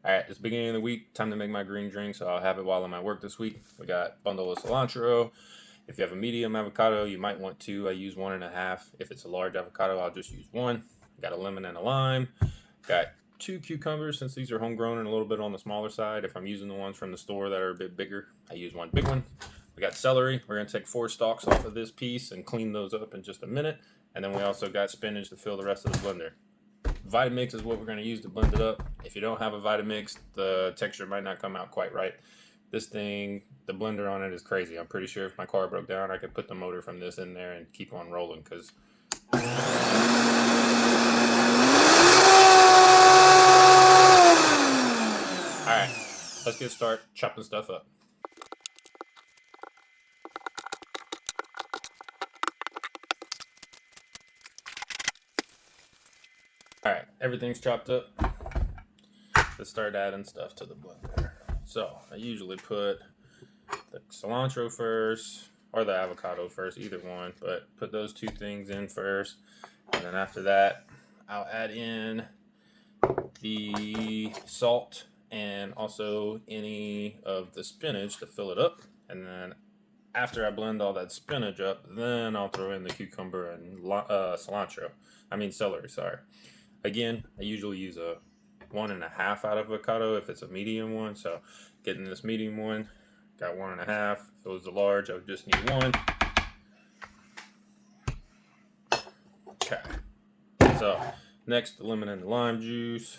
All right, it's the beginning of the week. Time to make my green drink, so I'll have it while I'm at work this week. We got bundle of cilantro. If you have a medium avocado, you might want two. I use 1.5. If it's a large avocado, I'll just use one. Got a lemon and a lime. Got 2 cucumbers, since these are homegrown and a little bit on the smaller side. If I'm using the ones from the store that are a bit bigger, I use one big one. We got celery. We're going to take 4 stalks off of this piece and clean those up in just a minute. And then we also got spinach to fill the rest of the blender. Vitamix is what we're going to use to blend it up. If you don't have a Vitamix, the texture might not come out quite right. This thing, the blender on it is crazy. I'm pretty sure if my car broke down, I could put the motor from this in there and keep on rolling, because alright, let's get started chopping stuff up. Alright, everything's chopped up. Let's start adding stuff to the blender. So, I usually put the cilantro first, or the avocado first, either one, but put those 2 things in first. And then after that, I'll add in the salt and also any of the spinach to fill it up. And then after I blend all that spinach up, then I'll throw in the cucumber and celery, sorry. Again, I usually use a 1.5 out of avocado if it's a medium one. So getting this medium one, got 1.5. If it was a large, I would just need 1. Okay. So next, the lemon and the lime juice.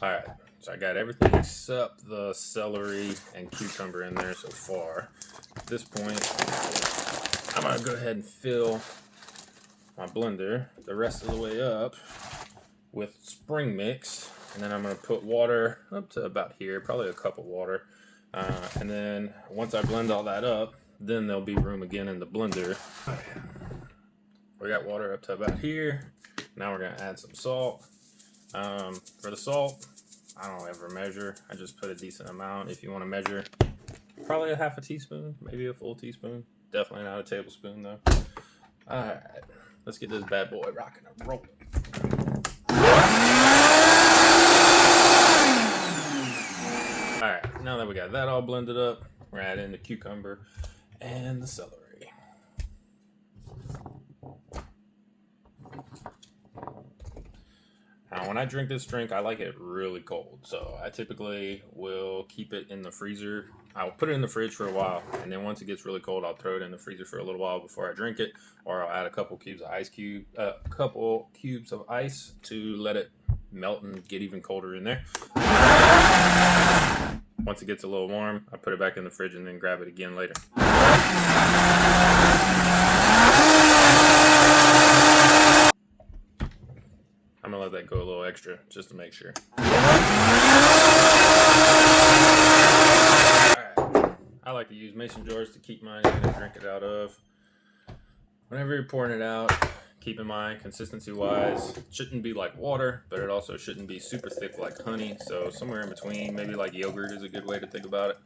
Alright, so I got everything except the celery and cucumber in there so far. At this point, I'm going to go ahead and fill my blender the rest of the way up with spring mix. And then I'm going to put water up to about here, probably a cup of water. And then once I blend all that up, then there'll be room again in the blender. We got water up to about here. Now we're going to add some salt. For the salt, I don't ever measure. I just put a decent amount. If you want to measure, probably a half a teaspoon, maybe a full teaspoon. Definitely not a tablespoon though. Alright, let's get this bad boy rocking and rolling. Alright, now that we got that all blended up, we're adding the cucumber and the celery. Now, when I drink this drink, I like it really cold. So I typically will keep it in the freezer. I'll put it in the fridge for a while, and then once it gets really cold, I'll throw it in the freezer for a little while before I drink it, or I'll add a couple cubes of ice to let it melt and get even colder in there. Once it gets a little warm, I put it back in the fridge and then grab it again later. I'm gonna let that go a little extra just to make sure. Alright. I like to use mason jars to keep mine in and drink it out of. Whenever you're pouring it out, keep in mind, consistency wise, it shouldn't be like water, but it also shouldn't be super thick like honey. So somewhere in between, maybe like yogurt is a good way to think about it.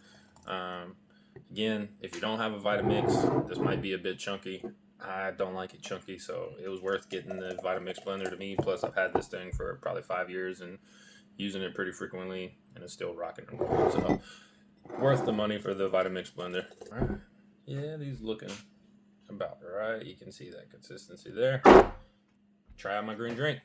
Again, if you don't have a Vitamix, this might be a bit chunky. I don't like it chunky, so it was worth getting the Vitamix blender to me. Plus, I've had this thing for probably 5 years and using it pretty frequently, and it's still rocking and rolling. So, worth the money for the Vitamix blender. All right. Yeah, these looking about right. You can see that consistency there. Try out my green drink.